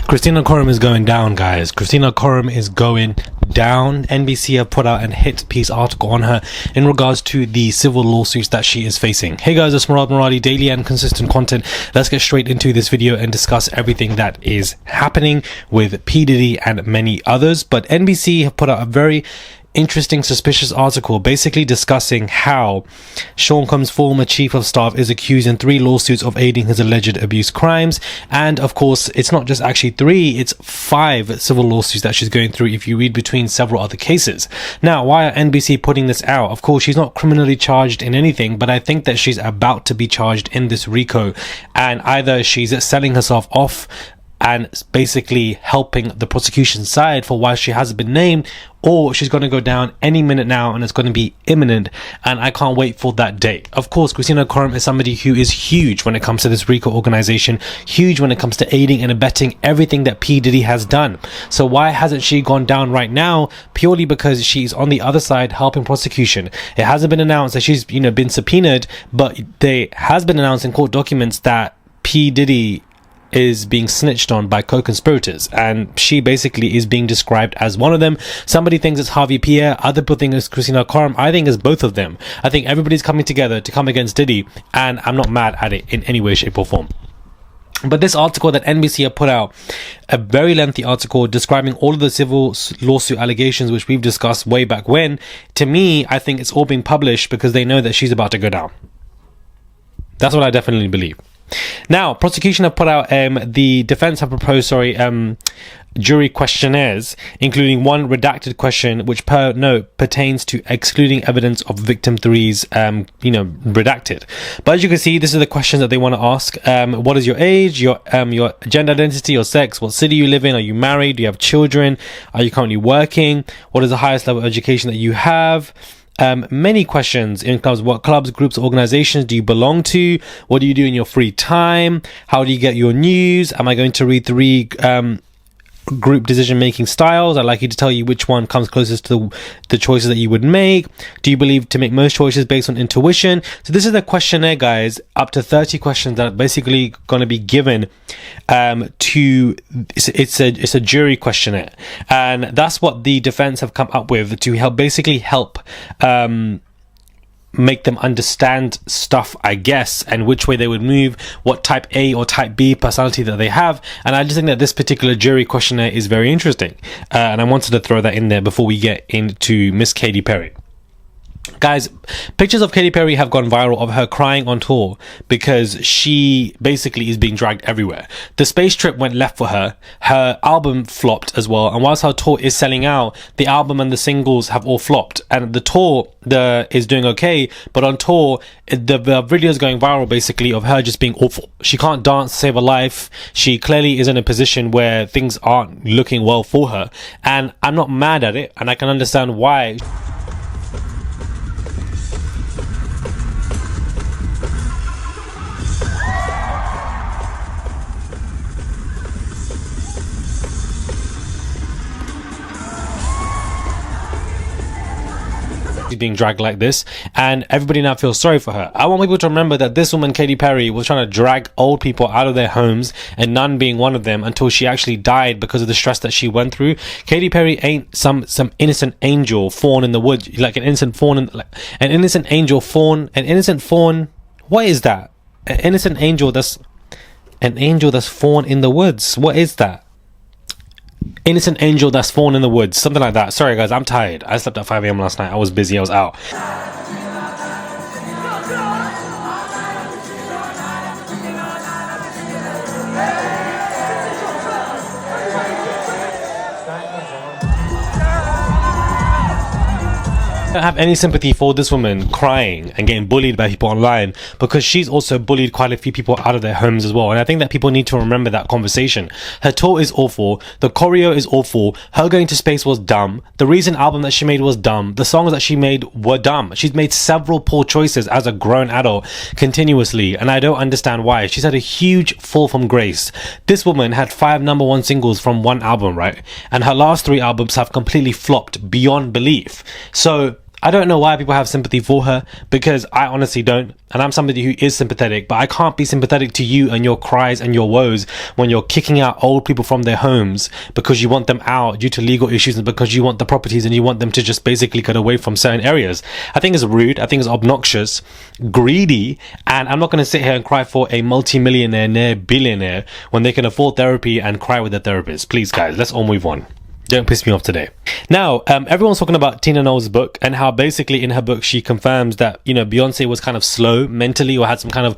Khristina Khorum is going down, guys. Khristina Khorum is going down. NBC have put out a hit piece article on her in regards to the civil lawsuits that she is facing. Hey guys, it's Murad Muradi, daily and consistent content. Let's get straight into this video and discuss everything that is happening with P. Diddy and many others. But NBC have put out a very interesting, suspicious article basically discussing how Sean Combs' former chief of staff is accused in 3 lawsuits of aiding his alleged abuse crimes. And of course, it's not just actually 3, it's 5 civil lawsuits that she's going through if you read between several other cases. Now, why are NBC putting this out? Of course, she's not criminally charged in anything, but I think that she's about to be charged in this RICO, and either she's selling herself off and basically helping the prosecution side for why she hasn't been named, or she's going to go down any minute now and it's going to be imminent, and I can't wait for that day. Of course, Khristina Khorum is somebody who is huge when it comes to this RICO organization, huge when it comes to aiding and abetting everything that P. Diddy has done. So why hasn't she gone down right now? Purely because she's on the other side helping prosecution. It hasn't been announced that she's been subpoenaed, but there has been announced in court documents that P. Diddy is being snitched on by co-conspirators, and she basically is being described as one of them. Somebody thinks it's Harvey Pierre, other people think it's Khristina Khorum. I think it's both of them. I think everybody's coming together to come against Diddy, and I'm not mad at it in any way, shape or form. But this article that NBC have put out, a very lengthy article describing all of the civil lawsuit allegations which we've discussed way back when, to me, I think it's all being published because they know that she's about to go down. That's what I definitely believe. Now, prosecution have put out, the defense have proposed, jury questionnaires, including one redacted question, which per note pertains to excluding evidence of victim 3's, redacted. But as you can see, this is the questions that they want to ask. What is your age, your gender identity, your sex, what city you live in, are you married, do you have children, are you currently working, what is the highest level of education that you have? Many questions in clubs. What clubs, groups, organizations do you belong to? What do you do in your free time? How do you get your news? Am I going to read 3 group decision-making styles? I'd like you to tell you which one comes closest to the choices that you would make. Do you believe to make most choices based on intuition? So this is the questionnaire, guys, up to 30 questions that are basically going to be given to it's a jury questionnaire, and that's what the defense have come up with to help make them understand stuff, I guess, and which way they would move, what type A or type B personality that they have. And I just think that this particular jury questionnaire is very interesting, and I wanted to throw that in there before we get into Miss Katy Perry. Guys, pictures of Katy Perry have gone viral of her crying on tour because she basically is being dragged everywhere. The space trip went left for her. Her album flopped as well. And whilst her tour is selling out, the album and the singles have all flopped. And the tour is doing okay, but on tour, the video is going viral basically of her just being awful. She can't dance to save her life. She clearly is in a position where things aren't looking well for her. And I'm not mad at it, and I can understand why. Being dragged like this, and everybody now feels sorry for her. I want people to remember that this woman, Katy Perry, was trying to drag old people out of their homes, and none being one of them, until she actually died because of the stress that she went through. Katy Perry ain't some innocent angel fawn in the woods, like an innocent fawn, an innocent angel fawn, an innocent fawn. What is that? An innocent angel that's fawn in the woods. What is that? Innocent angel that's fallen in the woods, something like that. Sorry guys, I'm tired. I slept at 5 a.m. last night. I was busy, I was out. I don't have any sympathy for this woman crying and getting bullied by people online, because she's also bullied quite a few people out of their homes as well. And I think that people need to remember that conversation. Her tour is awful, the choreo is awful, her going to space was dumb, the recent album that she made was dumb, the songs that she made were dumb. She's made several poor choices as a grown adult continuously, and I don't understand why. She's had a huge fall from grace. This woman had 5 #1 singles from one album, right? And her last 3 albums have completely flopped beyond belief. So I don't know why people have sympathy for her, because I honestly don't. And I'm somebody who is sympathetic, but I can't be sympathetic to you and your cries and your woes when you're kicking out old people from their homes because you want them out due to legal issues and because you want the properties and you want them to just basically get away from certain areas. I think it's rude. I think it's obnoxious, greedy, and I'm not going to sit here and cry for a multi-millionaire, near billionaire when they can afford therapy and cry with their therapist. Please, guys, let's all move on. Don't piss me off today. Now, everyone's talking about Tina Knowles' book and how basically in her book she confirms that, you know, Beyonce was kind of slow mentally or had some kind of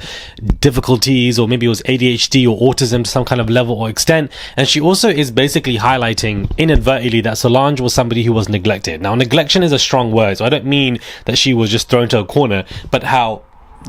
difficulties, or maybe it was ADHD or autism to some kind of level or extent. And she also is basically highlighting inadvertently that Solange was somebody who was neglected. Now, neglection is a strong word, so I don't mean that she was just thrown to a corner, but how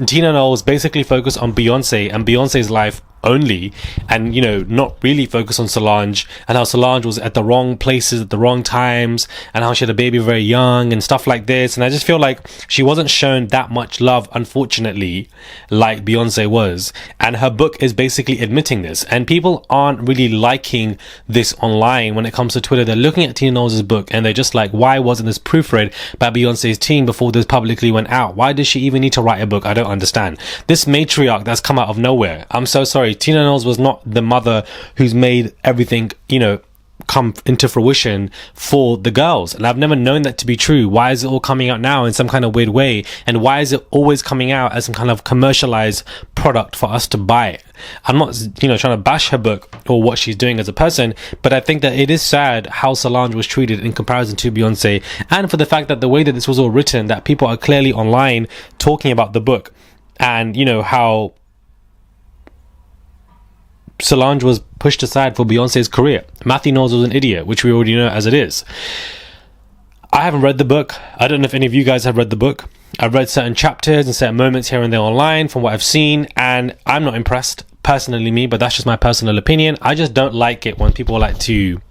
Tina Knowles basically focused on Beyonce and Beyonce's life only, and, you know, not really focus on Solange, and how Solange was at the wrong places at the wrong times, and how she had a baby very young and stuff like this. And I just feel like she wasn't shown that much love, unfortunately, like Beyonce was. And her book is basically admitting this, and people aren't really liking this online when it comes to Twitter. They're looking at Tina Knowles' book and they're just like, why wasn't this proofread by Beyonce's team before this publicly went out? Why does she even need to write a book? I don't understand this matriarch that's come out of nowhere. I'm so sorry. Tina Knowles was not the mother who's made everything, you know, come into fruition for the girls, and I've never known that to be true. Why is it all coming out now in some kind of weird way, and why is it always coming out as some kind of commercialized product for us to buy? I'm not, you know, trying to bash her book or what she's doing as a person, but I think that it is sad how Solange was treated in comparison to Beyonce, and for the fact that the way that this was all written, that people are clearly online talking about the book, and, you know, how Solange was pushed aside for Beyonce's career. Matthew Knowles was an idiot, which we already know as it is. I haven't read the book. I don't know if any of you guys have read the book. I've read certain chapters and certain moments here and there online from what I've seen, and I'm not impressed, personally me, but that's just my personal opinion. I just don't like it when people like to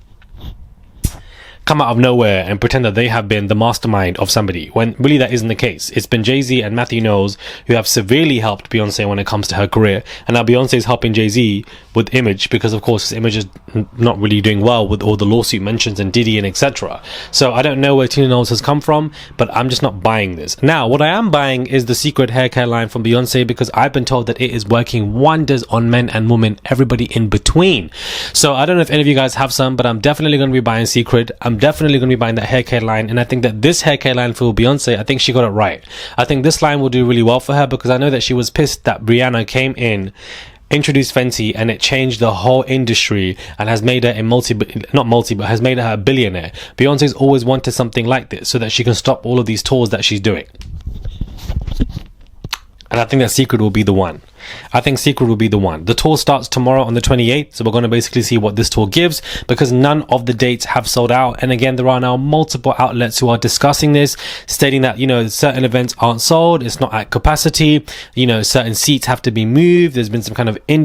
come out of nowhere and pretend that they have been the mastermind of somebody, when really that isn't the case. It's been Jay-Z and Matthew Knowles who have severely helped Beyonce when it comes to her career, and now Beyonce is helping Jay-Z with image, because of course his image is not really doing well with all the lawsuit mentions and Diddy and etc. So I don't know where Tina Knowles has come from, but I'm just not buying this. Now, what I am buying is the secret hair care line from Beyonce, because I've been told that it is working wonders on men and women, everybody in between. So I don't know if any of you guys have some, but I'm definitely going to be buying secret. I'm definitely going to be buying that hair care line, and I think that this hair care line for Beyonce, I think she got it right. I think this line will do really well for her, because I know that she was pissed that Rihanna came in, introduced Fenty, and it changed the whole industry and has made her but has made her a billionaire. Beyonce's always wanted something like this so that she can stop all of these tours that she's doing. And I think that Secret will be the one. I think Secret will be the one. The tour starts tomorrow on the 28th, so we're going to basically see what this tour gives, because none of the dates have sold out. And again, there are now multiple outlets who are discussing this, stating that, you know, certain events aren't sold, it's not at capacity, you know, certain seats have to be moved. There's been some kind of there've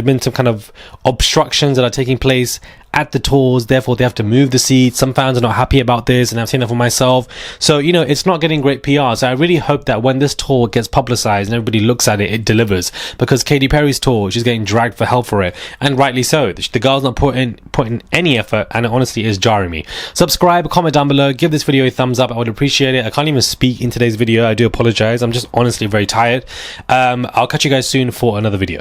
been some kind of obstructions that are taking place at the tours, therefore they have to move the seats. Some fans are not happy about this, and I've seen that for myself. So, you know, it's not getting great PR. So I really hope that when this tour gets publicized and everybody looks at it, it delivers, because Katy Perry's tour, she's getting dragged for hell for it, and rightly so. The girl's not putting any effort, and it honestly is jarring me. Subscribe, comment down below, give this video a thumbs up, I would appreciate it. I can't even speak in today's video, I do apologize. I'm just honestly very tired. I'll catch you guys soon for another video.